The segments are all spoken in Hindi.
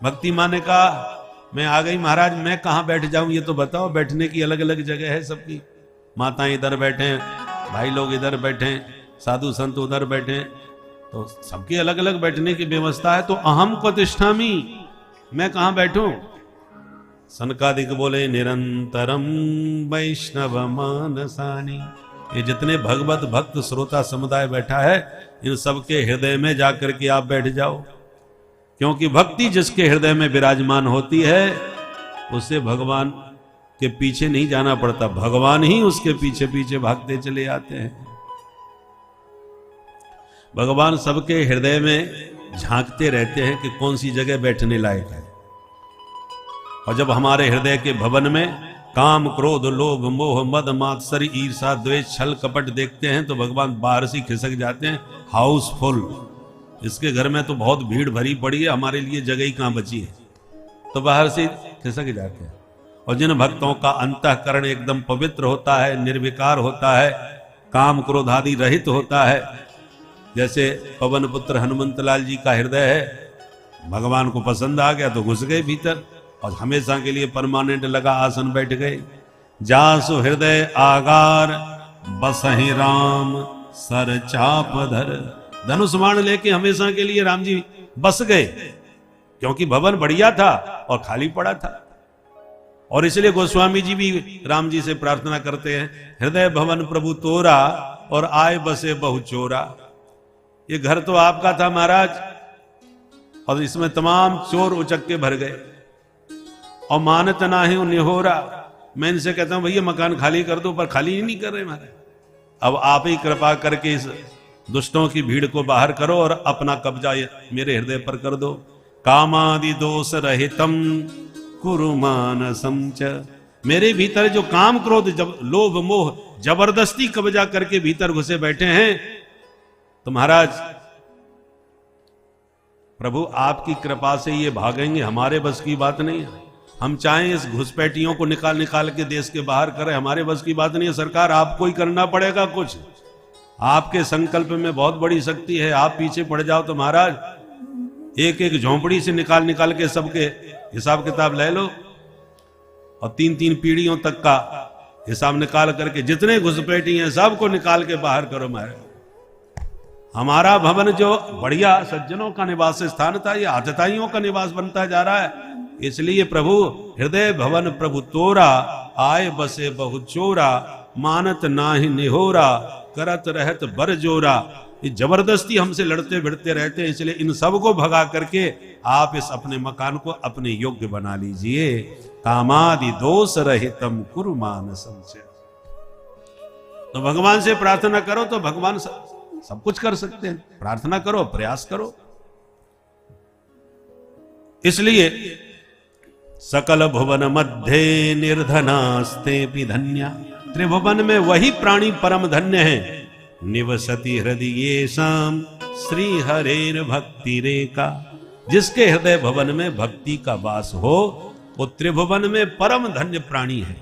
भक्ति माने का मैं आ गई महाराज, मैं कहाँ बैठ जाऊं ये तो बताओ। बैठने की अलग अलग जगह है सबकी। माताएं इधर बैठे, भाई लोग इधर बैठे, साधु संत उधर बैठे, तो सबकी अलग अलग बैठने की व्यवस्था है। तो अहम प्रतिष्ठामी, मैं कहां बैठूं? सनकादिक बोले निरंतरम वैष्णव मानसानी। ये जितने भगवत भक्त श्रोता समुदाय बैठा है, इन सबके हृदय में जाकर के आप बैठ जाओ, क्योंकि भक्ति जिसके हृदय में विराजमान होती है उसे भगवान के पीछे नहीं जाना पड़ता, भगवान ही उसके पीछे पीछे भागते चले आते हैं। भगवान सबके हृदय में झांकते रहते हैं कि कौन सी जगह बैठने लायक है। और जब हमारे हृदय के भवन में काम क्रोध लोभ मोह मद मात्सर्य ईर्षा द्वेष छल कपट देखते हैं तो भगवान बाहर से खिसक जाते हैं, हाउसफुल, इसके घर में तो बहुत भीड़ भरी पड़ी है, हमारे लिए जगह ही कहां बची है, तो बाहर से खिसक जाते हैं। और जिन भक्तों का अंतःकरण एकदम पवित्र होता है, निर्विकार होता है, काम क्रोध आदि रहित होता है, जैसे पवन पुत्र हनुमंत लाल जी का हृदय है, भगवान को पसंद आ गया तो घुस गए भीतर और हमेशा के लिए परमानेंट लगा आसन बैठ गए। जासु हृदय आगार बसहि राम सर चाप धर। धनुष बाण लेके हमेशा के लिए राम जी बस गए, क्योंकि भवन बढ़िया था और खाली पड़ा था। और इसलिए गोस्वामी जी भी राम जी से प्रार्थना करते हैं, हृदय भवन प्रभु तोरा और आए बसे बहु चोरा। ये घर तो आपका था महाराज, और इसमें तमाम चोर उचक के भर गए और मानत ना है निहोरा। मैं इनसे कहता हूं भैया मकान खाली कर दो, पर खाली ही नहीं कर रहे महाराज। अब आप ही कृपा करके इस दुष्टों की भीड़ को बाहर करो और अपना कब्जा मेरे हृदय पर कर दो। कामादि दोष रहितम कुरु मानसम च। मेरे भीतर जो काम क्रोध लोभ मोह जबरदस्ती कब्जा करके भीतर घुसे बैठे हैं, तो महाराज प्रभु आपकी कृपा से ये भागेंगे, हमारे बस की बात नहीं है। हम चाहें इस घुसपैठियों को निकाल निकाल के देश के बाहर करें, हमारे बस की बात नहीं है। सरकार आपको ही करना पड़ेगा कुछ, आपके संकल्प में बहुत बड़ी शक्ति है। आप पीछे पड़ जाओ तो महाराज एक एक झोंपड़ी से निकाल निकाल के सबके हिसाब किताब ले लो और 3-3 पीढ़ियों तक का हिसाब निकाल करके जितने घुसपैठी हैं सबको निकाल के बाहर करो महाराज। हमारा भवन जो बढ़िया सज्जनों का निवास स्थान था, ये आतताइयों का निवास बनता जा रहा है। इसलिए प्रभु हृदय भवन प्रभु तोरा, आए बसे बहु चोरा, मानत नाहि निहोरा, करत रहत बर जोरा। ये जबरदस्ती हमसे लड़ते भिड़ते रहते हैं, इसलिए इन सब को भगा करके आप इस अपने मकान को अपने योग्य बना लीजिए। कामादि दोष रहितम कुरु मानसम च। तो भगवान से प्रार्थना करो तो भगवान सब कुछ कर सकते हैं। प्रार्थना करो, प्रयास करो। इसलिए सकल भुवन मध्य निर्धनास्ते धन्या। त्रिभुवन में वही प्राणी परम धन्य है। निवसति हृदय शाम श्री हरेर भक्ति रेखा। जिसके हृदय भवन में भक्ति का वास हो वो त्रिभुवन में परम धन्य प्राणी है।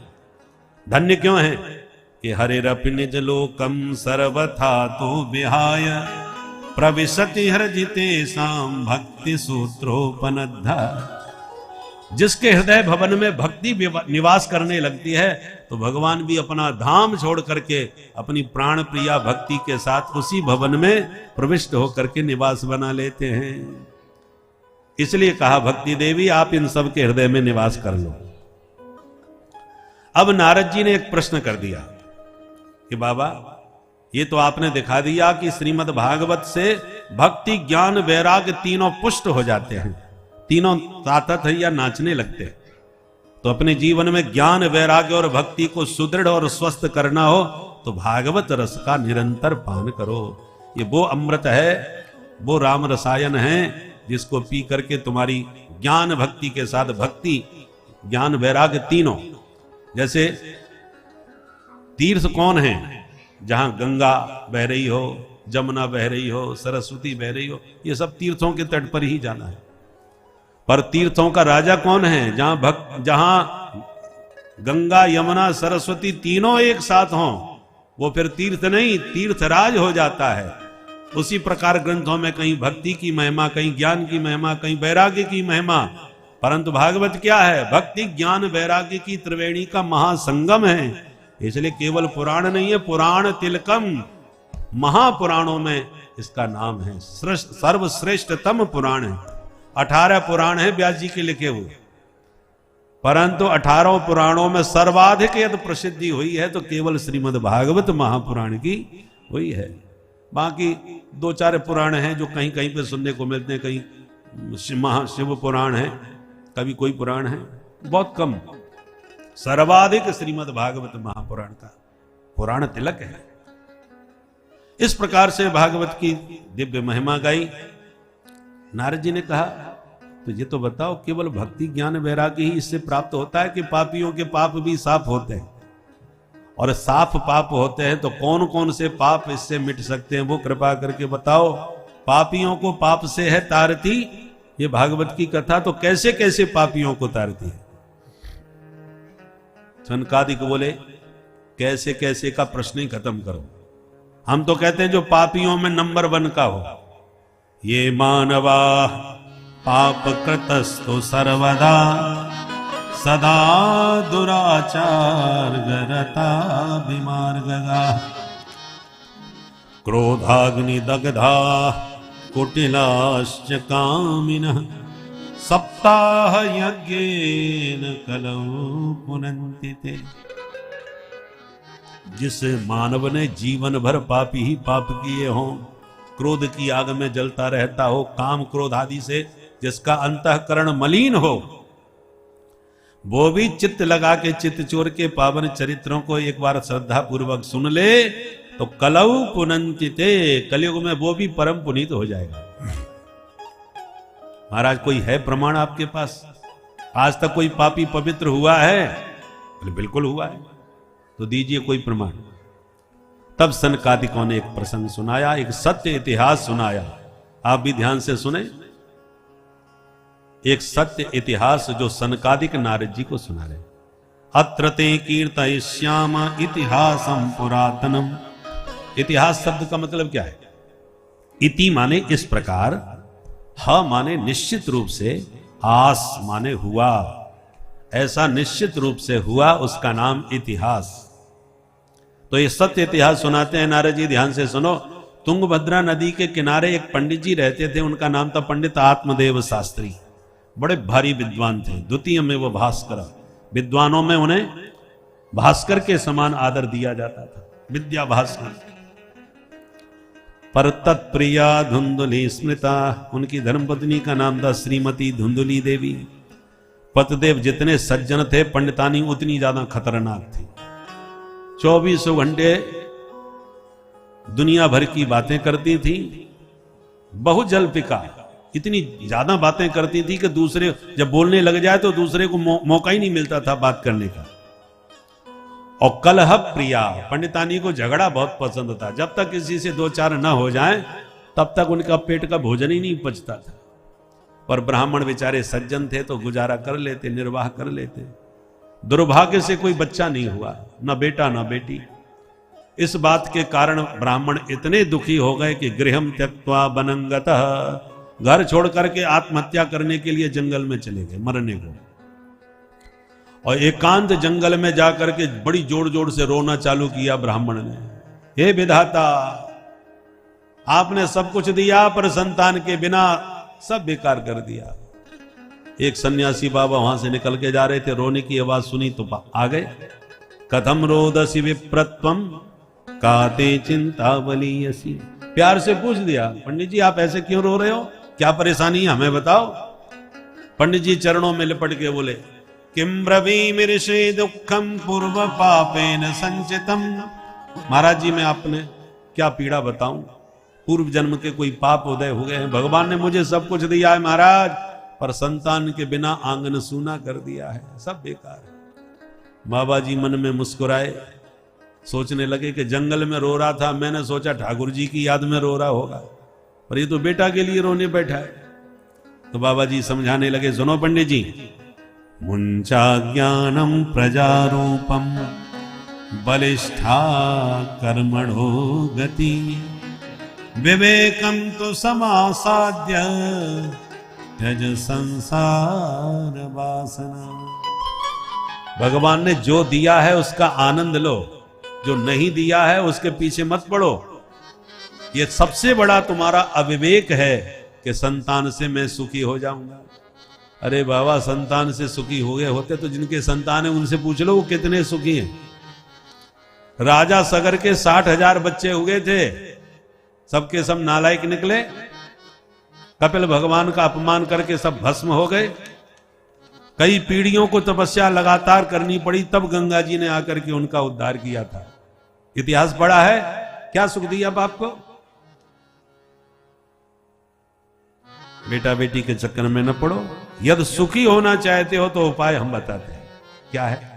धन्य क्यों है कि हरेरपि निज लोकम सर्वथा तो विहाय प्रविशति हृदिते साम भक्ति सूत्रोपनद्धा। जिसके हृदय भवन में भक्ति निवास करने लगती है तो भगवान भी अपना धाम छोड़ करके अपनी प्राण प्रिया भक्ति के साथ उसी भवन में प्रविष्ट होकर के निवास बना लेते हैं। इसलिए कहा भक्ति देवी आप इन सब के हृदय में निवास कर लो। अब नारद जी ने एक प्रश्न कर दिया कि बाबा ये तो आपने दिखा दिया कि श्रीमद् भागवत से भक्ति ज्ञान वैराग्य तीनों पुष्ट हो जाते हैं, तीनों ताकत है या नाचने लगते हैं। तो अपने जीवन में ज्ञान वैराग्य और भक्ति को सुदृढ़ और स्वस्थ करना हो तो भागवत रस का निरंतर पान करो। ये वो अमृत है, वो राम रसायन है जिसको पी करके तुम्हारी ज्ञान भक्ति के साथ भक्ति ज्ञान वैराग्य तीनों। जैसे तीर्थ कौन है? जहां गंगा बह रही हो, जमुना बह रही हो, सरस्वती बह रही हो, ये सब तीर्थों के तट पर ही जाना है। पर तीर्थों का राजा कौन है? जहां गंगा यमुना सरस्वती तीनों एक साथ हों वो फिर तीर्थ नहीं तीर्थराज हो जाता है। उसी प्रकार ग्रंथों में कहीं भक्ति की महिमा, कहीं ज्ञान की महिमा, कहीं वैराग्य की महिमा, परंतु भागवत क्या है? भक्ति ज्ञान वैराग्य की त्रिवेणी का महासंगम है। इसलिए केवल पुराण नहीं है, पुराण तिलकम, महापुराणों में इसका नाम है, सर्वश्रेष्ठतम पुराण है। 18 पुराण है व्यास जी के लिखे हुए, परंतु 18 पुराणों में सर्वाधिक यदि प्रसिद्धि हुई है तो केवल श्रीमद् भागवत महापुराण की हुई है। बाकी 2-4 पुराण हैं जो कहीं कहीं पे सुनने को मिलते हैं, कहीं महाशिव पुराण है, कभी कोई पुराण है, बहुत कम। सर्वाधिक श्रीमद् भागवत महापुराण का पुराण तिलक है। इस प्रकार से भागवत की दिव्य महिमा गाई। नारद जी ने कहा, तो ये तो बताओ, केवल भक्ति ज्ञान वैराग्य ही इससे प्राप्त होता है कि पापियों के पाप भी साफ होते हैं? और साफ पाप होते हैं तो कौन कौन से पाप इससे मिट सकते हैं, वो कृपा करके बताओ। पापियों को पाप से है तारती, ये भागवत की कथा, तो कैसे कैसे पापियों को तारती है? सनकादिक बोले, कैसे कैसे का प्रश्न ही खत्म करो। हम तो कहते हैं जो पापियों में नंबर 1 का हो। ये मानवा पाप कृतस्तु सर्वदा सदा दुराचार गरता विमार्गगा क्रोधाग्नि दग्धा कुटिलाश्च कामिनः सप्ताह यज्ञेन कलौ पुनन्ति ते। जिस मानव ने जीवन भर पापी ही पाप किए हों, क्रोध की आग में जलता रहता हो, काम क्रोध आदि से जिसका अंतःकरण मलिन हो, वो भी चित्त लगा के चित्त चोर के पावन चरित्रों को एक बार श्रद्धा पूर्वक सुन ले तो कलौ पुनन्ति ते, कलयुग में वो भी परम पुनीत हो जाएगा। महाराज कोई है प्रमाण आपके पास? आज तक कोई पापी पवित्र हुआ है? बिल्कुल हुआ है, तो दीजिए कोई प्रमाण। तब सनकादिकों ने एक प्रसंग सुनाया, एक सत्य इतिहास सुनाया। आप भी ध्यान से सुने। एक सत्य इतिहास जो सनकादिक नारद जी को सुना रहे। अत्र ते कीर्तयिष्याम इतिहासं पुरातनम। इतिहास शब्द का मतलब क्या है? इति माने इस प्रकार, ह माने निश्चित रूप से, आस माने हुआ, ऐसा निश्चित रूप से हुआ, उसका नाम इतिहास। तो ये सत्य इतिहास सुनाते हैं नारद जी, ध्यान से सुनो। तुंगभद्रा नदी के किनारे एक पंडित जी रहते थे, उनका नाम था पंडित आत्मदेव शास्त्री। बड़े भारी विद्वान थे, द्वितीय में वो भास्कर। विद्वानों में उन्हें भास्कर के समान आदर दिया जाता था, विद्या भास्कर। पर तत्प्रिया धुंधुली स्मृता, उनकी धर्मपत्नी का नाम था श्रीमती धुंधुली देवी। पतिदेव जितने सज्जन थे, पंडितानी उतनी ज्यादा खतरनाक थी। 24 घंटे दुनिया भर की बातें करती थी, बहुजल्पिका, इतनी ज्यादा बातें करती थी कि दूसरे जब बोलने लग जाए तो दूसरे को मौका ही नहीं मिलता था बात करने का। और कलह प्रिया, पंडितानी को झगड़ा बहुत पसंद था। जब तक किसी से 2-4 ना हो जाए तब तक उनका पेट का भोजन ही नहीं पचता था। पर ब्राह्मण बेचारे सज्जन थे तो गुजारा कर लेते, निर्वाह कर लेते। दुर्भाग्य से कोई बच्चा नहीं हुआ, ना बेटा ना बेटी। इस बात के कारण ब्राह्मण इतने दुखी हो गए कि गृहम त्यक्त्वा वनंगतः, घर छोड़ करके आत्महत्या करने के लिए जंगल में चले गए, मरने को। और एकांत जंगल में जाकर के बड़ी जोर जोर से रोना चालू किया ब्राह्मण ने। हे विधाता, आपने सब कुछ दिया पर संतान के बिना सब बेकार कर दिया। एक सन्यासी बाबा वहां से निकल के जा रहे थे, रोने की आवाज सुनी तो आ गए। कथम रोदसी विप्रत्वम काते चिंतावलीयसी। प्यार से पूछ दिया, पंडित जी आप ऐसे क्यों रो रहे हो, क्या परेशानी है हमें बताओ। पंडित जी चरणों में लिपट के बोले, किम ब्रवीमिर्षे दुखम पूर्व पापेन संचितम। महाराज जी मैं आपने क्या पीड़ा बताऊं, पूर्व जन्म के कोई पाप उदय हो गए हैं। भगवान ने मुझे सब कुछ दिया है महाराज, पर संतान के बिना आंगन सूना कर दिया है, सब बेकार है। बाबा जी मन में मुस्कुराए, सोचने लगे कि जंगल में रो रहा था, मैंने सोचा ठाकुर जी की याद में रो रहा होगा, पर ये तो बेटा के लिए रोने बैठा है। तो बाबा जी समझाने लगे, सुनो पंडित जी, मुंचा ज्ञानम प्रजारूपम बलिष्ठा कर्मणो गति विवेकम तो समासाद्य त्यज संसार वासना। भगवान ने जो दिया है उसका आनंद लो, जो नहीं दिया है उसके पीछे मत पड़ो। ये सबसे बड़ा तुम्हारा अविवेक है कि संतान से मैं सुखी हो जाऊंगा। अरे बाबा, संतान से सुखी हो गए होते तो जिनके संतान है उनसे पूछ लो वो कितने सुखी हैं। राजा सगर के 60,000 बच्चे हुए थे, सबके सब नालायक निकले। कपिल भगवान का अपमान करके सब भस्म हो गए। कई पीढ़ियों को तपस्या लगातार करनी पड़ी, तब गंगा जी ने आकर के उनका उद्धार किया था। इतिहास पढ़ा है, क्या सुख दिया बाप को। बेटा बेटी के चक्कर में न पड़ो। यदि सुखी होना चाहते हो तो उपाय हम बताते हैं। क्या है?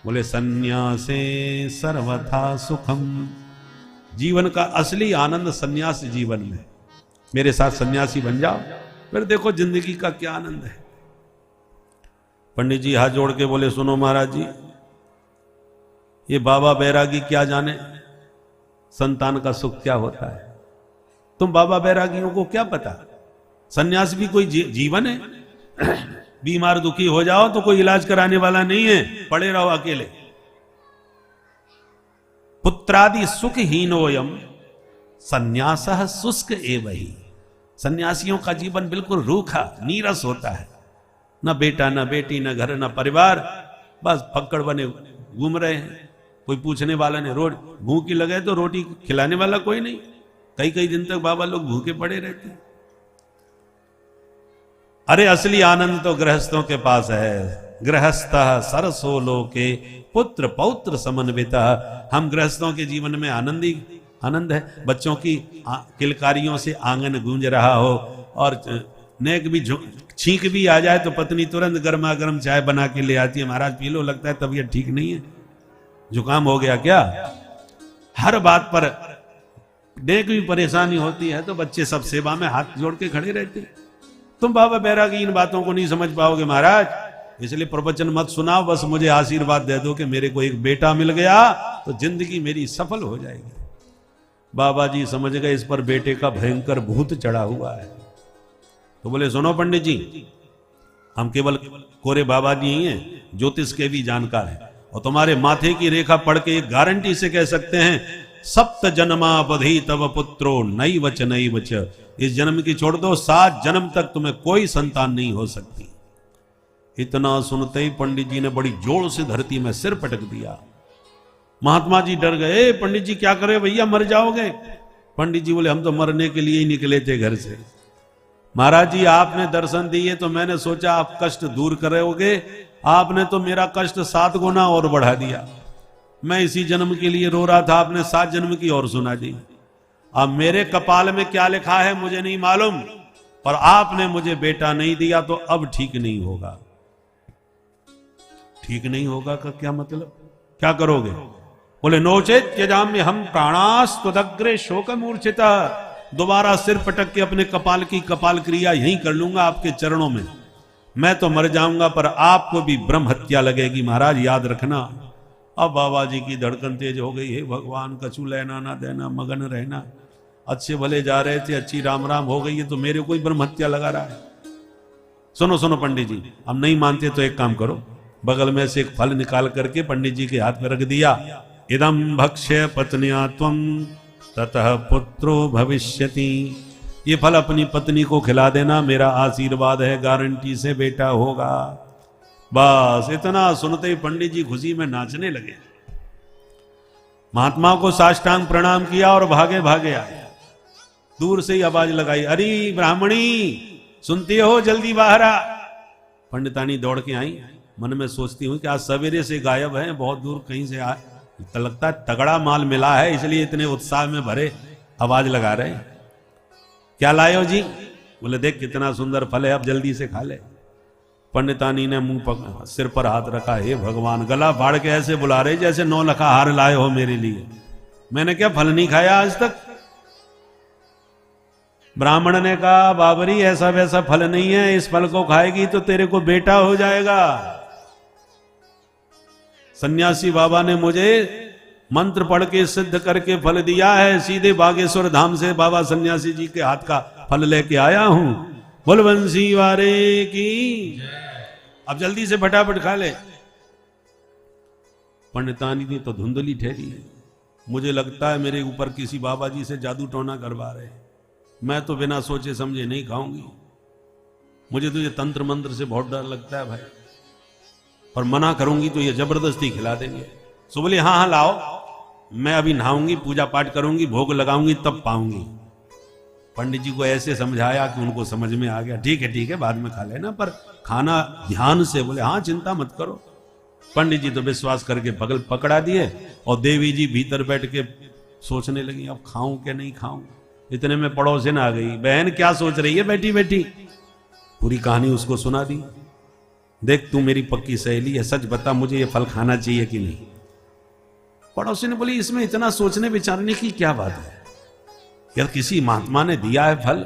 बोले सन्यासे सर्वथा सुखम। जीवन का असली आनंद सन्यास जीवन में। मेरे साथ सन्यासी बन जाओ, फिर देखो जिंदगी का क्या आनंद है। पंडित जी हाथ जोड़ के बोले, सुनो महाराज जी, ये बाबा बैरागी क्या जाने संतान का सुख क्या होता है। तुम बाबा बैरागियों को क्या पता। सन्यास भी कोई जीवन है। बीमार दुखी हो जाओ तो कोई इलाज कराने वाला नहीं है, पड़े रहो अकेले। पुत्रादि सुख हीनोयम सन्यासः शुष्क एवहि। सन्यासियों का जीवन बिल्कुल रूखा नीरस होता है। न बेटा, न बेटी, न घर, न परिवार, बस फक्कड़ बने घूम रहे हैं। कोई पूछने वाला नहीं। भूख की लगे तो रोटी खिलाने वाला कोई नहीं। कई कई दिन तक बाबा लोग भूखे पड़े रहते हैं। अरे असली आनंद तो गृहस्थों के पास है। गृहस्थः सरसो लोके पुत्र पौत्र समन्वितः। हम गृहस्थों के जीवन में आनंद है। बच्चों की किलकारियों से आंगन गूंज रहा हो, और नेक भी छींक भी आ जाए तो पत्नी तुरंत गर्मा गर्म चाय बना के ले आती है। महाराज पी लो, लगता है तबीयत ठीक नहीं है, जुकाम हो गया क्या। हर बात पर नेक भी परेशानी होती है तो बच्चे सब सेवा में हाथ जोड़ के खड़े रहते हैं। तुम बाबा बैरागी इन बातों को नहीं समझ पाओगे महाराज, इसलिए प्रवचन मत सुनाओ। बस मुझे आशीर्वाद दे दो कि मेरे को एक बेटा मिल गया तो जिंदगी मेरी सफल हो जाएगी। बाबा जी समझ गए इस पर बेटे का भयंकर भूत चढ़ा हुआ है। तो बोले, सुनो पंडित जी, हम केवल कोरे बाबा जी ही हैं, ज्योतिष के भी जानकार हैं, और तुम्हारे माथे की रेखा पढ़ के एक गारंटी से कह सकते हैं, सप्त जन्मावधि तव पुत्रो नई वच नई वच। इस जन्म की छोड़ दो, 7 जन्म तक तुम्हें कोई संतान नहीं हो सकती। इतना सुनते ही पंडित जी ने बड़ी जोर से धरती में सिर पटक दिया। महात्मा जी डर गए। पंडित जी क्या करे भैया, मर जाओगे। पंडित जी बोले, हम तो मरने के लिए ही निकले थे घर से। महाराज जी आपने दर्शन दिए तो मैंने सोचा आप कष्ट दूर करोगे, आपने तो मेरा कष्ट 7 गुना और बढ़ा दिया। मैं इसी जन्म के लिए रो रहा था, आपने 7 जन्म की और सुना दी। अब मेरे कपाल में क्या लिखा है मुझे नहीं मालूम, पर आपने मुझे बेटा नहीं दिया तो अब ठीक नहीं होगा। ठीक नहीं होगा का क्या मतलब, क्या करोगे। बोले, नोचेत त्यजाम्य हम प्राणास्त्वदग्रे शोक मूर्छिता। दोबारा सिर पटक के अपने कपाल की कपाल क्रिया यहीं कर लूंगा आपके चरणों में। मैं तो मर जाऊंगा पर आपको भी ब्रह्म हत्या लगेगी महाराज, याद रखना। अब बाबा जी की धड़कन तेज हो गई। हे भगवान, कछु लेना ना देना, मगन रहना। अच्छे भले जा रहे थे, अच्छी राम राम हो गई है तो मेरे को ही ब्रह्म हत्या लगा रहा है। सुनो सुनो पंडित जी, अब नहीं मानते तो एक काम करो, बगल में से एक फल निकाल करके पंडित जी के हाथ में रख दिया। इदम भक्ष्य पत्निया त्वं ततः पुत्रो भविष्यति। ये फल अपनी पत्नी को खिला देना, मेरा आशीर्वाद है, गारंटी से बेटा होगा। बस इतना सुनते ही पंडित जी खुशी में नाचने लगे। महात्मा को साष्टांग प्रणाम किया और भागे भागे आए। दूर से ही आवाज लगाई, अरे ब्राह्मणी सुनती हो, जल्दी बाहर आ। पंडितानी दौड़ के आई। मन में सोचती हूं कि आज सवेरे से गायब है, बहुत दूर कहीं से आए, तो लगता है तगड़ा माल मिला है, इसलिए इतने उत्साह में भरे आवाज लगा रहे। क्या लाए हो जी? बोले, देख कितना सुंदर फल है, अब जल्दी से खा ले। पंडितानी ने मुंह पर सिर पर हाथ रखा, हे भगवान, गला फाड़ के ऐसे बुला रहे जैसे 9 लखा हार लाए हो मेरे लिए। मैंने क्या फल नहीं खाया आज तक? ब्राह्मण ने कहा, बाबरी ऐसा वैसा फल नहीं है, इस फल को खाएगी तो तेरे को बेटा हो जाएगा। सन्यासी बाबा ने मुझे मंत्र पढ़ के सिद्ध करके फल दिया है, सीधे बागेश्वर धाम से बाबा सन्यासी जी के हाथ का फल लेके आया हूं। बोल बंसी वारे की। अब जल्दी से फटाफट खा ले। पंडितानी तो धुंधली ठहरी है। मुझे लगता है मेरे ऊपर किसी बाबा जी से जादू टोना करवा रहे हैं। मैं तो बिना सोचे समझे नहीं खाऊंगी। मुझे तो ये तंत्र मंत्र से बहुत डर लगता है भाई, और मना करूंगी तो ये जबरदस्ती खिला देंगे। सो बोले हाँ हाँ लाओ, मैं अभी नहाऊंगी, पूजा पाठ करूंगी, भोग लगाऊंगी, तब पाऊंगी। पंडित जी को ऐसे समझाया कि उनको समझ में आ गया। ठीक है बाद में खा लेना, पर खाना ध्यान से। बोले हाँ चिंता मत करो। पंडित जी तो विश्वास करके बगल पकड़ा दिए, और देवी जी भीतर बैठ के सोचने लगी अब खाऊं क्या नहीं खाऊं। इतने में पड़ोसिन आ गई। बहन क्या सोच रही है बैठी बैठी? पूरी कहानी उसको सुना दी। देख तू मेरी पक्की सहेली है, सच बता मुझे ये फल खाना चाहिए कि नहीं। पड़ोसी ने बोली इसमें इतना सोचने विचारने की क्या बात है यार, किसी महात्मा ने दिया है फल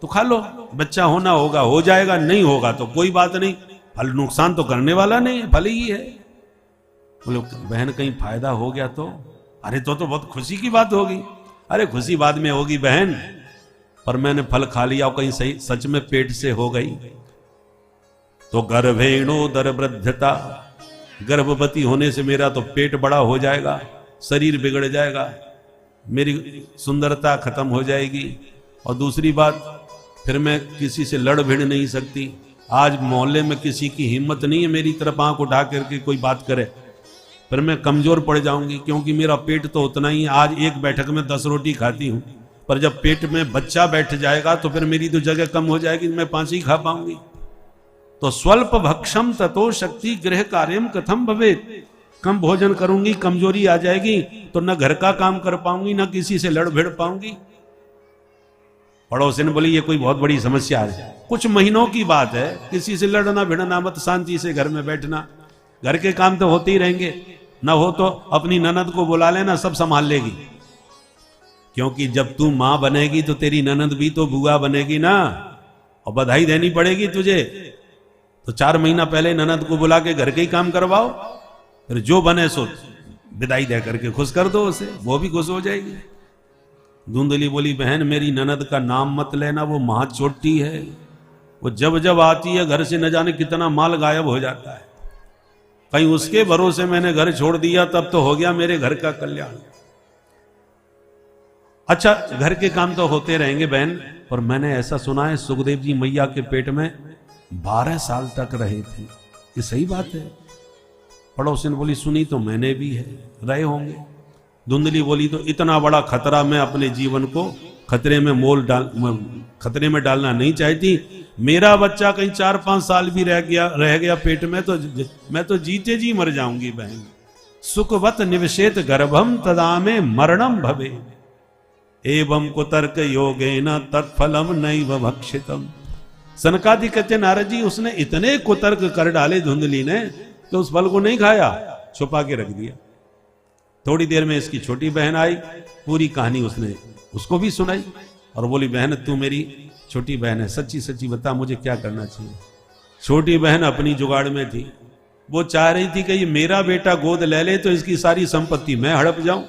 तो खा लो। बच्चा होना होगा हो जाएगा, नहीं होगा तो कोई बात नहीं, फल नुकसान तो करने वाला नहीं है, फल ही है। बोले बहन कहीं फायदा हो गया तो? अरे तो बहुत खुशी की बात होगी। अरे खुशी बाद में होगी बहन, पर मैंने फल खा लिया और कहीं सही सच में पेट से हो गई तो गर्भेणोदर वृद्धता, गर्भवती होने से मेरा तो पेट बड़ा हो जाएगा, शरीर बिगड़ जाएगा, मेरी सुंदरता खत्म हो जाएगी। और दूसरी बात फिर मैं किसी से लड़ भिड़ नहीं सकती। आज मोहल्ले में किसी की हिम्मत नहीं है मेरी तरफ आंख उठा करके कोई बात करे, फिर मैं कमजोर पड़ जाऊंगी, क्योंकि मेरा पेट तो उतना ही। आज एक बैठक में 10 रोटी खाती हूं, पर जब पेट में बच्चा बैठ जाएगा तो फिर मेरी तो जगह कम हो जाएगी, मैं 5 ही खा पाऊंगी। तो स्वल्प भक्षम ततो शक्ति गृह कार्यम कथम भवेत। कम भोजन करूंगी, कमजोरी आ जाएगी, तो न घर का काम कर पाऊंगी, न किसी से लड़ भिड़ पाऊंगी। पड़ोसी ने बोली ये कोई बहुत बड़ी समस्या है। कुछ महीनों की बात है, किसी से लड़ना भिड़ना मत, शांति से घर में बैठना, घर के काम तो होते ही रहेंगे। न हो तो अपनी ननद को बुला लेना, सब संभाल लेगी। क्योंकि जब तू मां बनेगी तो तेरी ननद भी तो बुआ बनेगी ना, और बधाई देनी पड़ेगी तुझे। तो 4 महीना पहले ननद को बुला के घर के ही काम करवाओ, फिर जो बने सो विदाई दे करके खुश कर दो उसे, वो भी खुश हो जाएगी। धुंधली बोली बहन मेरी ननद का नाम मत लेना, वो महा चोटी है। वो जब जब आती है घर से न जाने कितना माल गायब हो जाता है। कहीं उसके भरोसे मैंने घर छोड़ दिया तब तो हो गया मेरे घर का कल्याण। अच्छा घर के काम तो होते रहेंगे बहन, पर मैंने ऐसा सुना है सुखदेव जी मैया के पेट में 12 साल तक रहे थे, ये सही बात है? पड़ोसी ने बोली सुनी तो मैंने भी है, रहे होंगे। धुंधली बोली तो इतना बड़ा खतरा मैं अपने जीवन को खतरे में डालना नहीं चाहती। मेरा बच्चा कहीं 4-5 साल भी रह गया पेट में तो मैं तो जीते जी मर जाऊंगी बहन। सुखवत निवसेत गर्भम तदा में मरणम भवे एवं कुतर्क योगेन तत्फलम नैव भक्षितम। सनकादि कहते नारद जी उसने इतने कुतर्क कर डाले धुंधली ने कि उस फल को नहीं खाया, छुपा के रख दिया। थोड़ी देर में इसकी छोटी बहन आई, पूरी कहानी उसने उसको भी सुनाई और बोली बहन तू मेरी छोटी बहन है, सच्ची सच्ची बता मुझे क्या करना चाहिए। छोटी बहन अपनी जुगाड़ में थी, वो चाह रही थी कि ये मेरा बेटा गोद ले ले तो इसकी सारी संपत्ति मैं हड़प जाऊं।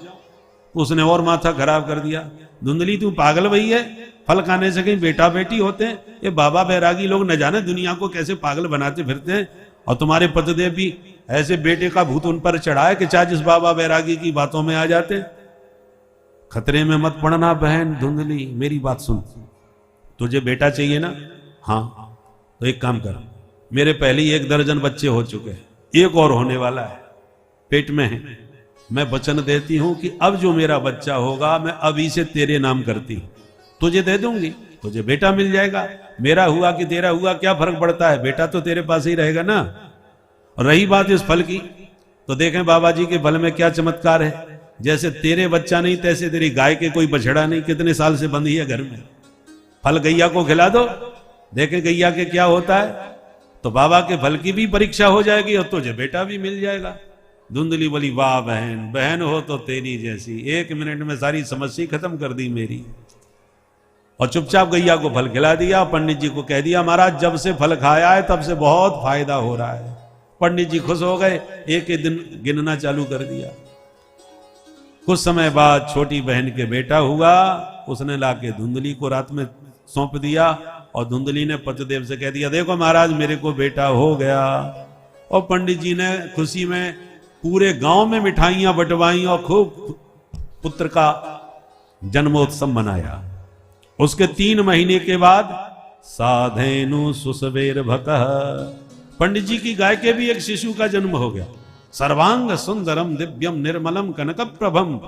उसने और माथा खराब कर दिया। धुंधली तू पागल भई है, फल खाने से कहीं बेटा बेटी होते हैं? ये बाबा बैरागी लोग न जाने दुनिया को कैसे पागल बनाते फिरते हैं। और तुम्हारे पतिदेव भी ऐसे बेटे का भूत उन पर चढ़ा है कि चाहे जिस बाबा बैरागी की बातों में आ जाते। खतरे में मत पड़ना बहन धुंधली, मेरी बात सुन। तुझे बेटा चाहिए ना? हाँ तो एक काम कर, मेरे पहले ही 1 दर्जन बच्चे हो चुके हैं, एक और होने वाला है, पेट में है। मैं वचन देती हूं कि अब जो मेरा बच्चा होगा मैं अभी से तेरे नाम करती हूं, तुझे दे दूंगी, तुझे बेटा मिल जाएगा। मेरा हुआ कि तेरा हुआ क्या फर्क पड़ता है, बेटा तो तेरे पास ही रहेगा ना। और रही बात इस फल की, तो देखें बाबा जी के फल में क्या चमत्कार है। जैसे तेरे बच्चा नहीं तैसे तेरी गाय के कोई बछड़ा नहीं, कितने साल से बंधी है घर में। फल गैया को खिला दो, देखें गैया के क्या होता है। तो बाबा के फल की भी परीक्षा हो जाएगी और तुझे बेटा भी मिल जाएगा। धुंधली बोली वाह बहन, बहन हो तो तेरी जैसी, 1 मिनट में सारी समस्या खत्म कर दी मेरी। और चुपचाप गैया को फल खिला दिया। पंडित जी को कह दिया महाराज जब से फल खाया है तब से बहुत फायदा हो रहा है। पंडित जी खुश हो गए, एक दिन गिनना चालू कर दिया। कुछ समय बाद छोटी बहन के बेटा हुआ, उसने लाके धुंधली को रात में सौंप दिया और धुंधली ने पतिदेव से कह दिया, देखो महाराज मेरे को बेटा हो गया। और पंडित जी ने खुशी में पूरे गांव में मिठाइयां बंटवाई और खूब पुत्र का जन्मोत्सव मनाया। उसके 3 महीने के बाद साधेनु सुसवेर भतः, पंडित जी की गाय के भी एक शिशु का जन्म हो गया। सर्वांग सुंदरम दिव्यम निर्मलम कनक प्रभम,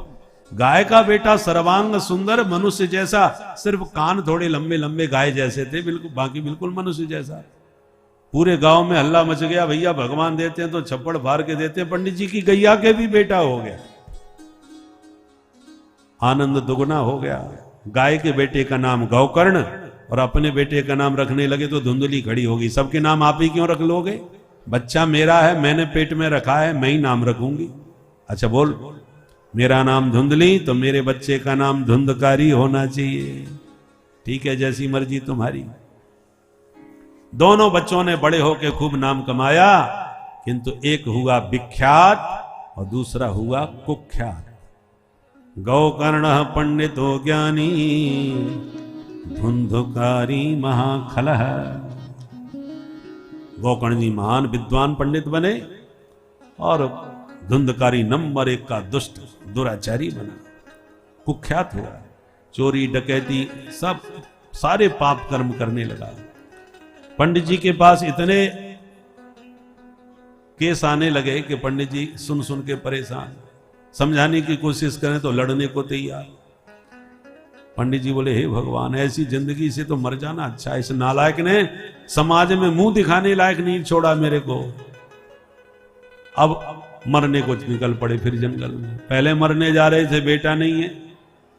गाय का बेटा सर्वांग सुंदर, मनुष्य जैसा, सिर्फ कान थोड़े लंबे लंबे गाय जैसे थे, बिल्कुल बाकी बिल्कुल मनुष्य जैसा। पूरे गांव में हल्ला मच गया, भैया भगवान देते हैं तो छप्पड़ फाड़ के देते हैं, पंडित जी की गैया के भी बेटा हो गया। आनंद दुगना हो गया। गाय के बेटे का नाम गौकर्ण और अपने बेटे का नाम रखने लगे तो धुंधली खड़ी होगी, सबके नाम आप ही क्यों रख लोगे? बच्चा मेरा है, मैंने पेट में रखा है, मैं ही नाम रखूंगी। अच्छा बोल, मेरा नाम धुंधली तो मेरे बच्चे का नाम धुंधकारी होना चाहिए। ठीक है, जैसी मर्जी तुम्हारी। दोनों बच्चों ने बड़े होकर खूब नाम कमाया, किंतु एक हुआ विख्यात और दूसरा हुआ कुख्यात। गौकर्ण पंडितो ज्ञानी धुंधकारी महाखलः। गौकर्ण जी महान विद्वान पंडित बने और धुंधकारी नंबर 1 का दुष्ट दुराचारी बना, कुख्यात हुआ। चोरी डकैती सब सारे पाप कर्म करने लगा। पंडित जी के पास इतने केस आने लगे कि पंडित जी सुन सुन के परेशान, समझाने की कोशिश करें तो लड़ने को तैयार। पंडित जी बोले, हे भगवान, ऐसी जिंदगी से तो मर जाना अच्छा। इस नालायक ने समाज में मुंह दिखाने लायक नहीं छोड़ा मेरे को। अब मरने को निकल पड़े फिर जंगल में। पहले मरने जा रहे थे बेटा नहीं है,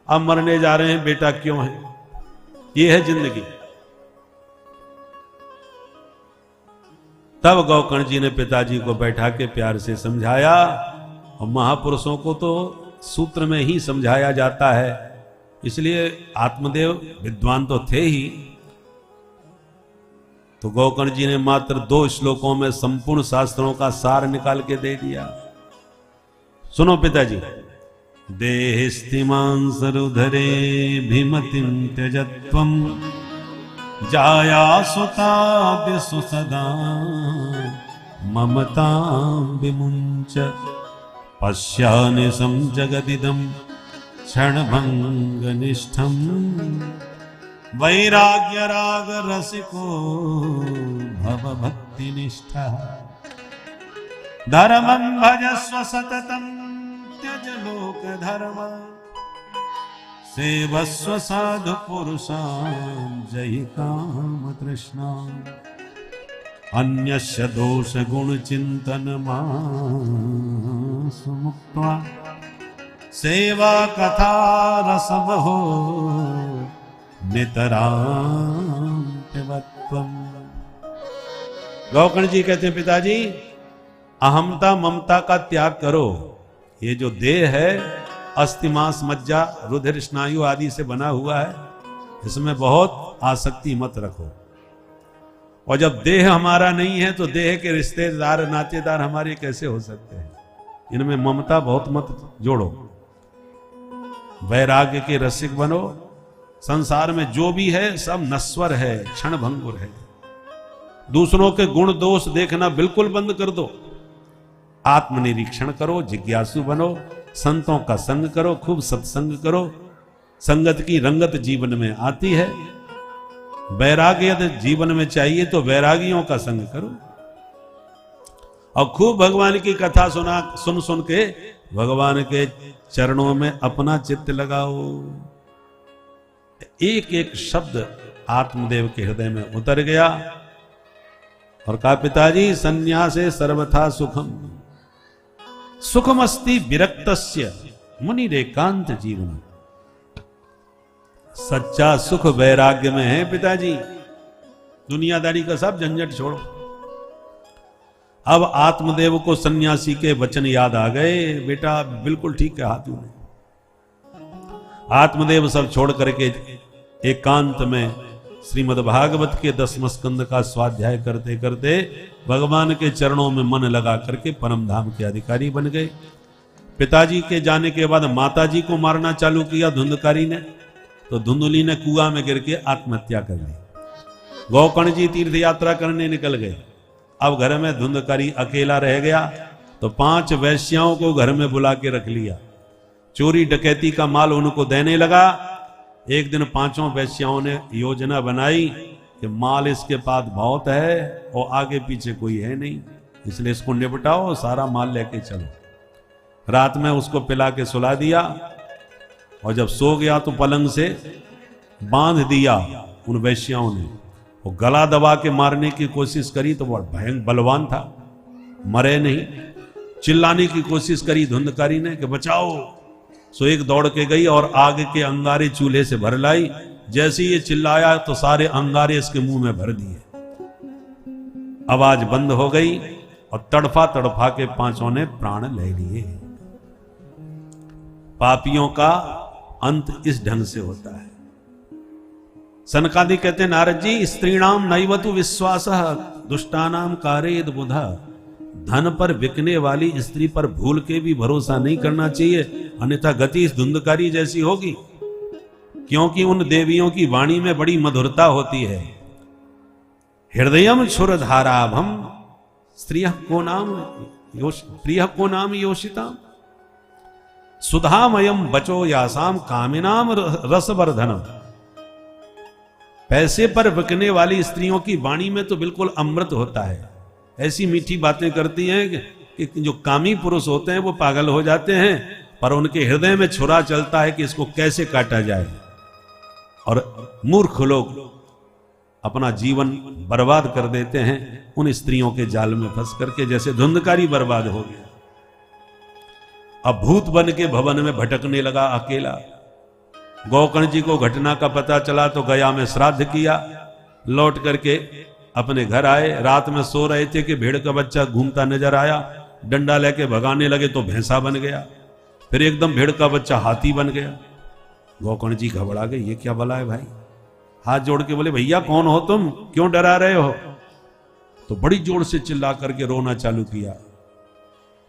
अब मरने जा रहे हैं बेटा क्यों है। ये है जिंदगी। तब गौकर्ण जी ने पिताजी को बैठा के प्यार से समझाया, और महापुरुषों को तो सूत्र में ही समझाया जाता है, इसलिए आत्मदेव विद्वान तो थे ही। तो गौकर्ण जी ने मात्र 2 श्लोकों में संपूर्ण शास्त्रों का सार निकाल के दे दिया। सुनो पिताजी। देहिस्तिमां सरुधरे भीमतिं त्यजत्वं जाया सुताद्यसु सदा ममतां विमुञ्च पश्यानिशं जगदिदं क्षणभङ्गनिष्ठं वैराग्यराग रसिको भवभक्तिनिष्ठः धर्मं भजस्व सततं त्यज लोकधर्म सेवस्व साधु पुरुषान् जहि काम तृष्णाम् अन्यस्य दोष गुण चिंतन मासु मुक्त्वा सेवा कथा रसमहो नितरां पिबत्वम्। गौकर्ण जी कहते हैं, पिताजी अहमता ममता का त्याग करो। ये जो देह है अस्थि मांस मज्जा रुधिर स्नायु आदि से बना हुआ है, इसमें बहुत आसक्ति मत रखो। और जब देह हमारा नहीं है तो देह के रिश्तेदार नातेदार हमारे कैसे हो सकते हैं। इनमें ममता बहुत मत जोड़ो। वैराग्य के रसिक बनो। संसार में जो भी है सब नश्वर है, क्षण भंगुर है। दूसरों के गुण दोष देखना बिल्कुल बंद कर दो। आत्मनिरीक्षण करो, जिज्ञासु बनो, संतों का संग करो, खूब सत्संग करो। संगत की रंगत जीवन में आती है। वैराग्य यदि जीवन में चाहिए तो वैरागियों का संग करो और खूब भगवान की कथा सुन सुन के भगवान के चरणों में अपना चित्त लगाओ। एक एक शब्द आत्मदेव के हृदय में उतर गया और कहा, पिताजी संन्यासे सर्वथा सुखम सुखमस्ति विरक्तस्य मुनिरेकांत जीवन। सच्चा सुख वैराग्य में है पिताजी। दुनियादारी का सब झंझट छोड़ो। अब आत्मदेव को सन्यासी के वचन याद आ गए। बेटा बिल्कुल ठीक कहा तूने। आत्मदेव सब छोड़ करके एकांत में श्रीमद् भागवत के 10वें स्कंद का स्वाध्याय करते करते भगवान के चरणों में मन लगा करके परम धाम के अधिकारी बन गए। पिताजी के जाने के बाद माताजी को मारना चालू किया धुंधकारी ने, तो धुंधली ने कुआं में गिर के आत्महत्या कर ली। गोकर्ण जी तीर्थ यात्रा करने निकल गए। अब घर में धुंधकारी अकेला रह गया, तो 5 वैश्याओं को घर में बुला के रख लिया। चोरी डकैती का माल उनको देने लगा। एक दिन 5 वैश्याओं ने योजना बनाई कि माल इसके पास बहुत है और आगे पीछे कोई है नहीं, इसलिए इसको निपटाओ, सारा माल लेके चलो। रात में उसको पिला के सुला दिया, और जब सो गया तो पलंग से बांध दिया उन वैश्याओं ने। वो गला दबा के मारने की कोशिश करी तो वह भयंकर बलवान था, मरे नहीं। चिल्लाने की कोशिश करी धुंधकारी ने कि बचाओ, सो एक दौड़ के गई और आग के अंगारे चूल्हे से भर लाई। जैसे ये चिल्लाया तो सारे अंगारे इसके मुंह में भर दिए। आवाज बंद हो गई और तड़फा तड़फा के 5 ने प्राण ले लिए। पापियों का अंत इस ढंग से होता है। सनकादि कहते हैं, नारद जी, स्त्रीणाम नैवतु विश्वासः दुष्टानाम कारेद बुधा। धन पर बिकने वाली स्त्री पर भूल के भी भरोसा नहीं करना चाहिए, अन्यथा गति इस धुंधकारी जैसी होगी। क्योंकि उन देवियों की वाणी में बड़ी मधुरता होती है। हृदयम क्षुरधाराभम स्त्रियः को नाम योषिता सुधामयम बचो यासाम कामिनाम रसवर्धनम। पैसे पर बिकने वाली स्त्रियों की वाणी में तो बिल्कुल अमृत होता है। ऐसी मीठी बातें करती हैं कि जो कामी पुरुष होते हैं वो पागल हो जाते हैं, पर उनके हृदय में छुरा चलता है कि इसको कैसे काटा जाए। और मूर्ख लोग अपना जीवन बर्बाद कर देते हैं उन स्त्रियों के जाल में फंस करके, जैसे धुंधकारी बर्बाद हो गया। अब भूत बन के भवन में भटकने लगा अकेला। गोकर्ण जी को घटना का पता चला तो गया में श्राद्ध किया। लौट करके अपने घर आए। रात में सो रहे थे कि भेड़ का बच्चा घूमता नजर आया। डंडा लेके भगाने लगे तो भैंसा बन गया। फिर एकदम भेड़ का बच्चा हाथी बन गया। गोकर्ण जी घबरा गए, ये क्या भला है भाई। हाथ जोड़ के बोले, भैया कौन हो तुम, क्यों डरा रहे हो। तो बड़ी जोर से चिल्ला करके रोना चालू किया।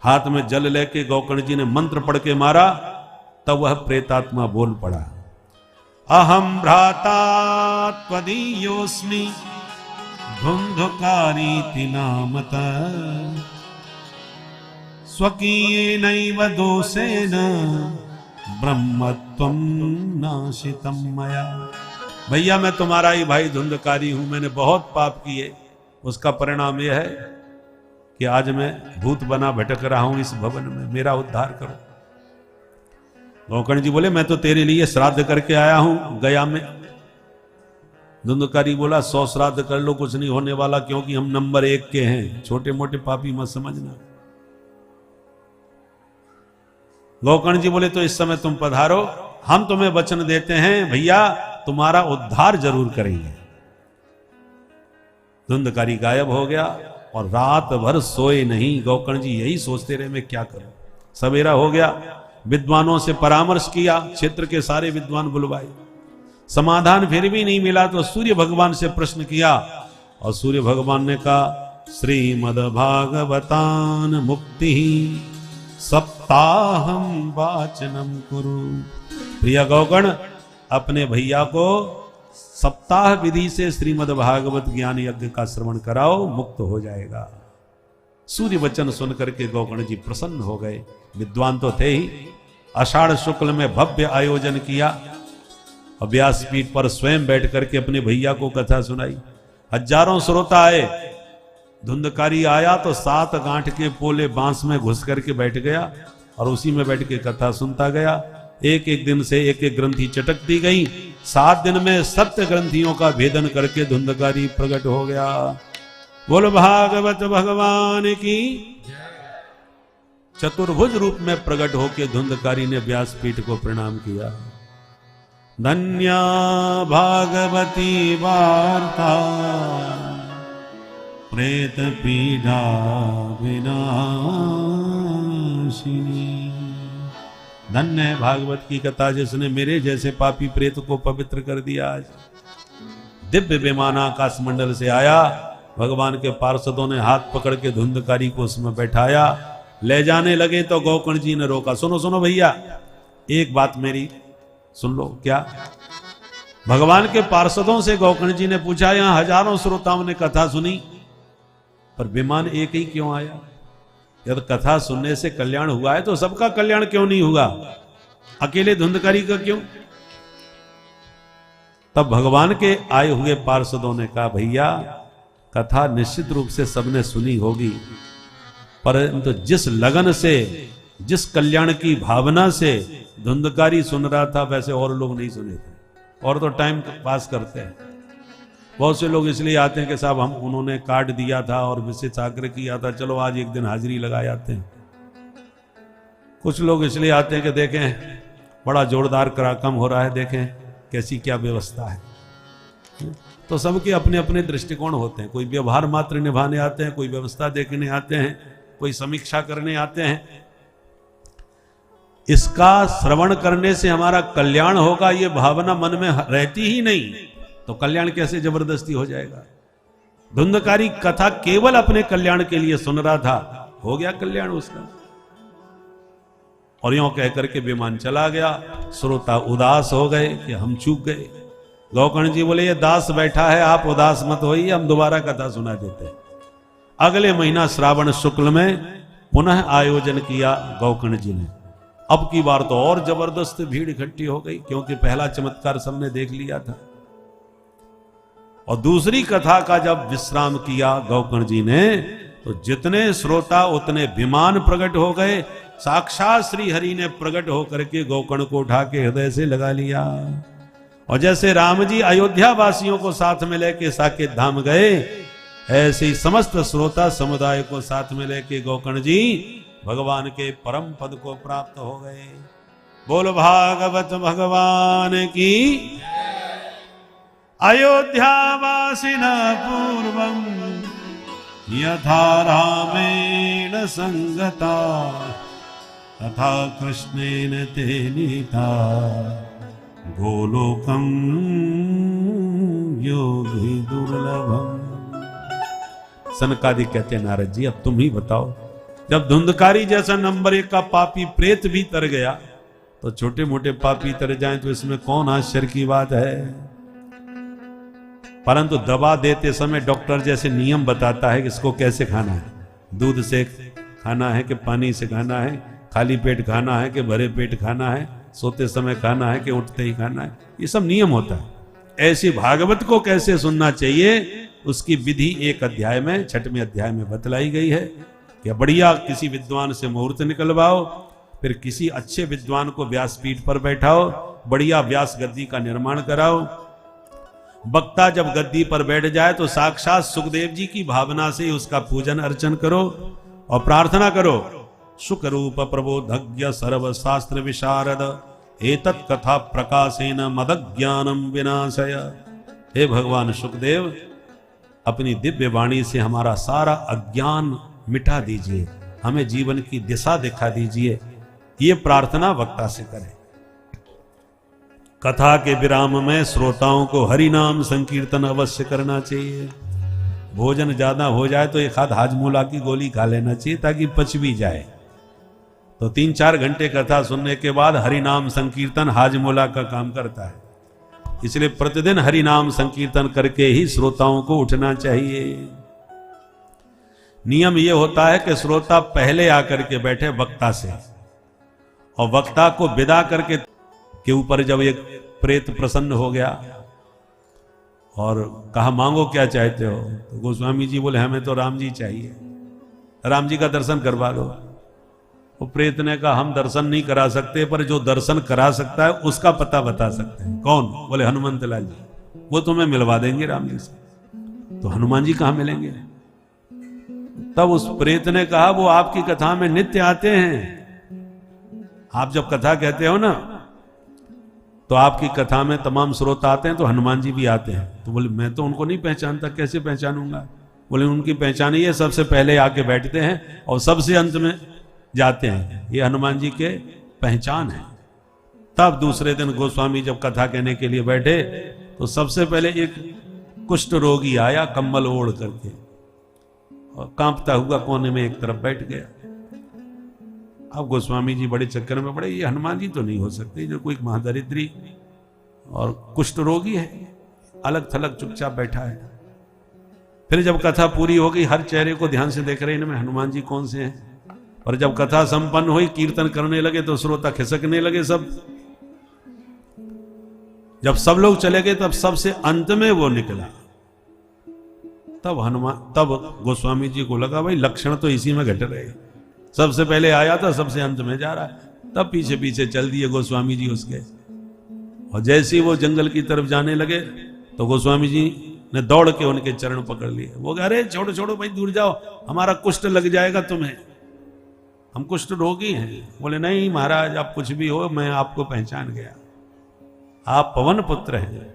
हाथ में जल लेके गोकर्ण जी ने मंत्र पढ़ के मारा, तब वह प्रेतात्मा बोल पड़ा, अहम भ्राता त्वदीयोस्मि धुंधकारीति नामतः स्वकीयेनैव दोषेण ब्रह्मत्वं नाशितं मया। भैया मैं तुम्हारा ही भाई धुंधकारी हूं, मैंने बहुत पाप किए, उसका परिणाम यह है कि आज मैं भूत बना भटक रहा हूं इस भवन में, मेरा उद्धार करो। गोकर्ण जी बोले, मैं तो तेरे लिए श्राद्ध करके आया हूं गया में। धुंधकारी बोला, 100 श्राद्ध कर लो, कुछ नहीं होने वाला, क्योंकि हम नंबर 1 के हैं, छोटे मोटे पापी मत समझना। गोकर्ण जी बोले, तो इस समय तुम पधारो, हम तुम्हें वचन देते हैं भैया तुम्हारा उद्धार जरूर करेंगे। धुंधकारी गायब हो गया और रात भर सोए नहीं। गोकर्ण जी यही सोचते रहे, मैं क्या करूं। सवेरा हो गया, विद्वानों से परामर्श किया, क्षेत्र के सारे विद्वान बुलवाए, समाधान फिर भी नहीं मिला। तो सूर्य भगवान से प्रश्न किया और सूर्य भगवान ने कहा, श्रीमद् भागवतान मुक्ति सप्ताहम वाचनम कुरु। प्रिय गोकर्ण, अपने भैया को सप्ताह विधि से श्रीमद् भागवत ज्ञान यज्ञ का श्रवण कराओ, मुक्त हो जाएगा। सूर्य वचन सुनकर के गोकर्ण जी प्रसन्न हो गए। विद्वान तो थे ही। आषाढ़ शुक्ल में भव्य आयोजन किया और व्यासपीठ पर स्वयं बैठ करके अपने भैया को कथा सुनाई। हजारों श्रोता आए। धुंधकारी आया तो 7 गांठ के पोले बांस में घुस करके बैठ गया और उसी में बैठ के कथा सुनता गया। एक एक दिन से एक एक ग्रंथि चटकती गई। 7 दिन में 7 ग्रंथियों का भेदन करके धुंधकारी प्रकट हो गया। बोल भागवत भगवान की। चतुर्भुज रूप में प्रकट होके धुंधकारी ने व्यासपीठ को प्रणाम किया। धन्या भागवती वार्ता प्रेत पीड़ा विनाशिनी। धन्य है भागवत की कथा जिसने मेरे जैसे पापी प्रेत को पवित्र कर दिया। आज दिव्य विमान आकाश मंडल से आया। भगवान के पार्षदों ने हाथ पकड़ के धुंधकारी को उसमें बैठाया ले जाने लगे तो गोकर्ण जी ने रोका। सुनो सुनो भैया, एक बात मेरी सुन लो। क्या? भगवान के पार्षदों से गोकर्ण जी ने पूछा, यहां हजारों श्रोताओं ने कथा सुनी पर विमान एक ही क्यों आया? यदि कथा सुनने से कल्याण हुआ है तो सबका कल्याण क्यों नहीं हुआ? अकेले धुंधकारी का क्यों? तब भगवान के आए हुए पार्षदों ने कहा, भैया कथा निश्चित रूप से सबने सुनी होगी, परंतु जिस लगन से, जिस कल्याण की भावना से धुंधकारी सुन रहा था, वैसे और लोग नहीं सुने थे। और तो टाइम पास करते हैं। बहुत से लोग इसलिए आते हैं कि साहब हम उन्होंने कार्ड दिया था और विशेष आग्रह किया था, चलो आज एक दिन हाजिरी लगा जाते हैं। कुछ लोग इसलिए आते हैं कि देखें बड़ा जोरदार कार्यक्रम हो रहा है, देखें कैसी क्या व्यवस्था है। तो सबके अपने अपने दृष्टिकोण होते हैं। कोई व्यवहार मात्र निभाने आते हैं, कोई व्यवस्था देखने आते हैं, कोई समीक्षा करने आते हैं। इसका श्रवण करने से हमारा कल्याण होगा, ये भावना मन में रहती ही नहीं तो कल्याण कैसे जबरदस्ती हो जाएगा? धुंधकारी कथा केवल अपने कल्याण के लिए सुन रहा था, हो गया कल्याण उसका। और यूं कहकर के विमान चला गया। श्रोता उदास हो गए कि हम चूक गए। गोकर्ण जी बोले, ये दास बैठा है, आप उदास मत होइए, हम दोबारा कथा सुना देते हैं। अगले महीना श्रावण शुक्ल में पुनः आयोजन किया गोकर्ण जी ने। अब की बार तो और जबरदस्त भीड़ इकट्ठी हो गई, क्योंकि पहला चमत्कार सबने देख लिया था। और दूसरी कथा का जब विश्राम किया गोकर्ण जी ने, तो जितने श्रोता उतने विमान प्रकट हो गए। साक्षात श्री हरि ने प्रकट होकर के गोकर्ण को उठा के हृदय से लगा लिया। और जैसे राम जी अयोध्या वासियों को साथ में लेके साकेत धाम गए, ऐसे ही समस्त श्रोता समुदाय को साथ में लेके गोकर्ण जी भगवान के परम पद को प्राप्त हो गए। बोल भागवत भगवान की। अयोध्या वासिन पूर्वम यथा रामेण संगता तथा कृष्णेन ते नीता गोलोकम योगी दुर्लभम। सनकादि कहते हैं, नारद जी अब तुम ही बताओ, जब धुंधकारी जैसा नंबर 1 का पापी प्रेत भी तर गया तो छोटे मोटे पापी तर जाएं तो इसमें कौन आश्चर्य की बात है? परंतु दवा देते समय डॉक्टर जैसे नियम बताता है कि इसको कैसे खाना है। दूध से खाना है कि पानी से खाना है, खाली पेट खाना है कि भरे पेट खाना है, सोते समय खाना है कि उठते ही खाना है, ये सब नियम होता है। ऐसी भागवत को कैसे सुनना चाहिए उसकी विधि एक अध्याय में, 6वें अध्याय में बतलाई गई है। कि बढ़िया किसी विद्वान से मुहूर्त निकलवाओ, फिर किसी अच्छे विद्वान को व्यासपीठ पर बैठाओ, बढ़िया व्यास गद्दी का निर्माण कराओ। वक्ता जब गद्दी पर बैठ जाए तो साक्षात सुखदेव जी की भावना से उसका पूजन अर्चन करो और प्रार्थना करो। सुख रूप प्रबोधज्ञ सर्व शास्त्र विशारद एतत् कथा प्रकाशेन मदज्ञानम विनाशय। हे भगवान सुखदेव, अपनी दिव्य वाणी से हमारा सारा अज्ञान मिटा दीजिए, हमें जीवन की दिशा दिखा दीजिए। ये प्रार्थना वक्ता से करें। कथा के विराम में श्रोताओं को हरि नाम संकीर्तन अवश्य करना चाहिए। भोजन ज्यादा हो जाए तो एक आध हाजमूला की गोली खा लेना चाहिए ताकि पच भी जाए। तो 3-4 घंटे कथा सुनने के बाद हरि नाम संकीर्तन हाजमूला का काम करता है। इसलिए प्रतिदिन हरि नाम संकीर्तन करके ही श्रोताओं को उठना चाहिए। नियम यह होता है कि श्रोता पहले आकर के बैठे वक्ता से, और वक्ता को विदा करके के ऊपर जब एक प्रेत प्रसन्न हो गया और कहा मांगो क्या चाहते हो, तो गोस्वामी जी बोले हमें तो राम जी चाहिए, राम जी का दर्शन करवा लो। वो प्रेत ने कहा हम दर्शन नहीं करा सकते, पर जो दर्शन करा सकता है उसका पता बता सकते हैं। कौन? बोले हनुमंत लाल जी, वो तुम्हें मिलवा देंगे राम जी से। तो हनुमान जी कहां मिलेंगे? तब उस प्रेत ने कहा वो आपकी कथा में नित्य आते हैं। आप जब कथा कहते हो ना तो आपकी कथा में तमाम श्रोता आते हैं, तो हनुमान जी भी आते हैं। तो बोले मैं तो उनको नहीं पहचानता, कैसे पहचानूंगा? बोले उनकी पहचान ये सबसे पहले आके बैठते हैं और सबसे अंत में जाते हैं, ये हनुमान जी के पहचान है। तब दूसरे दिन गोस्वामी जब कथा कहने के लिए बैठे तो सबसे पहले एक कुष्ठ रोगी आया कंबल ओढ़ करके और कांपता हुआ कोने में एक तरफ बैठ गया। अब गोस्वामी जी बड़े चक्कर में पड़े, ये हनुमान जी तो नहीं हो सकते, जो कोई महादरिद्री और कुष्ठ रोगी है, अलग थलग चुपचाप बैठा है। फिर जब कथा पूरी हो गई, हर चेहरे को ध्यान से देख रहे इनमें हनुमान जी कौन से हैं। पर जब कथा संपन्न हुई, कीर्तन करने लगे तो श्रोता खिसकने लगे सब। जब सब लोग चले गए तब सबसे अंत में वो निकला। तब गोस्वामी जी को लगा भाई लक्षण तो इसी में घट रहे, सबसे पहले आया था, सबसे अंत में जा रहा है। तब पीछे पीछे चल दिए गोस्वामी जी उसके। और जैसे ही वो जंगल की तरफ जाने लगे तो गोस्वामी जी ने दौड़ के उनके चरण पकड़ लिए। वो कह अरे छोड़ो छोड़ो भाई, दूर जाओ, हमारा कुष्ठ लग जाएगा तुम्हें, हम कुष्ठ रोगी हैं। बोले नहीं महाराज, आप कुछ भी हो, मैं आपको पहचान गया, आप पवन पुत्र हैं।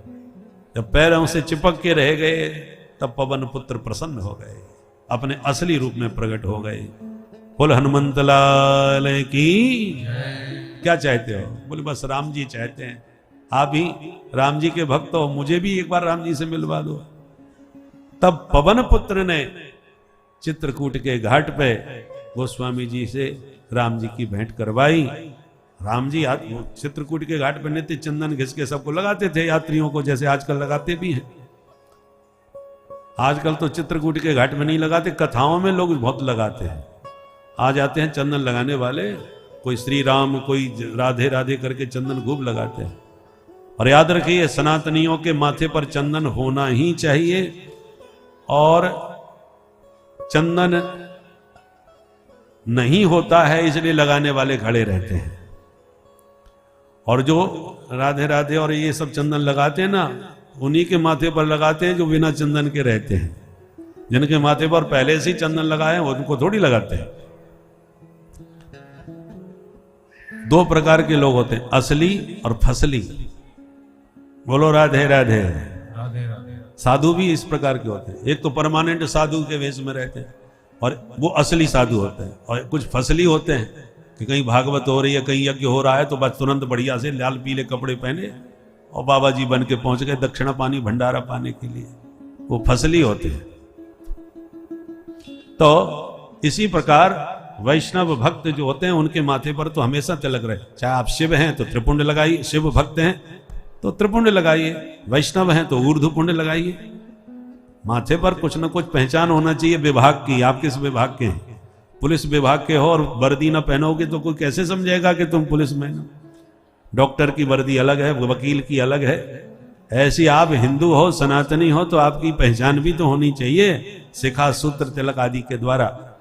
जब पैरों से चिपक के रह गए तब पवन पुत्र प्रसन्न हो गए, अपने असली रूप में प्रकट हो गए। बोल हनुमंत लाल की। क्या चाहते हो? बोले बस राम जी चाहते हैं, आप ही राम जी के भक्त हो, मुझे भी एक बार राम जी से मिलवा दो। तब पवन पुत्र ने चित्रकूट के घाट पे गोस्वामी जी से राम जी की भेंट करवाई। राम जी चित्रकूट के घाट पर नित्य चंदन घिस के सबको लगाते थे, यात्रियों को, जैसे आजकल लगाते भी हैं। आजकल तो चित्रकूट के घाट में नहीं लगाते, कथाओं में लोग बहुत लगाते हैं। आ जाते हैं चंदन लगाने वाले, कोई श्री राम, कोई राधे राधे करके चंदन खूब लगाते हैं। और याद रखिए, सनातनियों के माथे पर चंदन होना ही चाहिए। और चंदन नहीं होता है इसलिए लगाने वाले खड़े रहते हैं। और जो राधे राधे और ये सब चंदन लगाते हैं ना, उन्हीं के माथे पर लगाते हैं जो बिना चंदन के रहते हैं। जिनके माथे पर पहले से ही चंदन लगाए हैं उनको थोड़ी लगाते हैं। दो प्रकार के लोग होते हैं, असली और फसली। बोलो राधे राधे। राधे राधे। साधु भी इस प्रकार के होते हैं। एक तो परमानेंट साधु के वेश में रहते हैं और वो असली साधु होते हैं। और कुछ फसली होते हैं कि कहीं भागवत हो रही है, कहीं यज्ञ हो रहा है तो बस तुरंत बढ़िया से लाल पीले कपड़े पहने और बाबा जी बन के पहुंच गए दक्षिणा पानी भंडारा पाने के लिए। वो फसली होते हैं। तो इसी प्रकार वैष्णव भक्त जो होते हैं उनके माथे पर तो हमेशा तिलक रहे। चाहे आप शिव हैं तो त्रिपुंड लगाइए, शिव भक्त हैं तो त्रिपुंड लगाइए, वैष्णव हैं तो ऊर्ध्वपुंड लगाइए। माथे पर कुछ न कुछ पहचान होना चाहिए विभाग की। आप किस विभाग के हैं? पुलिस विभाग के हो और वर्दी ना पहनोगे तो कोई कैसे समझेगा कि तुम पुलिस में हो? डॉक्टर की वर्दी अलग है, वकील की अलग है। ऐसी आप हिंदू हो, सनातनी हो तो आपकी पहचान भी तो होनी चाहिए, शिखा सूत्र तिलक आदि के द्वारा।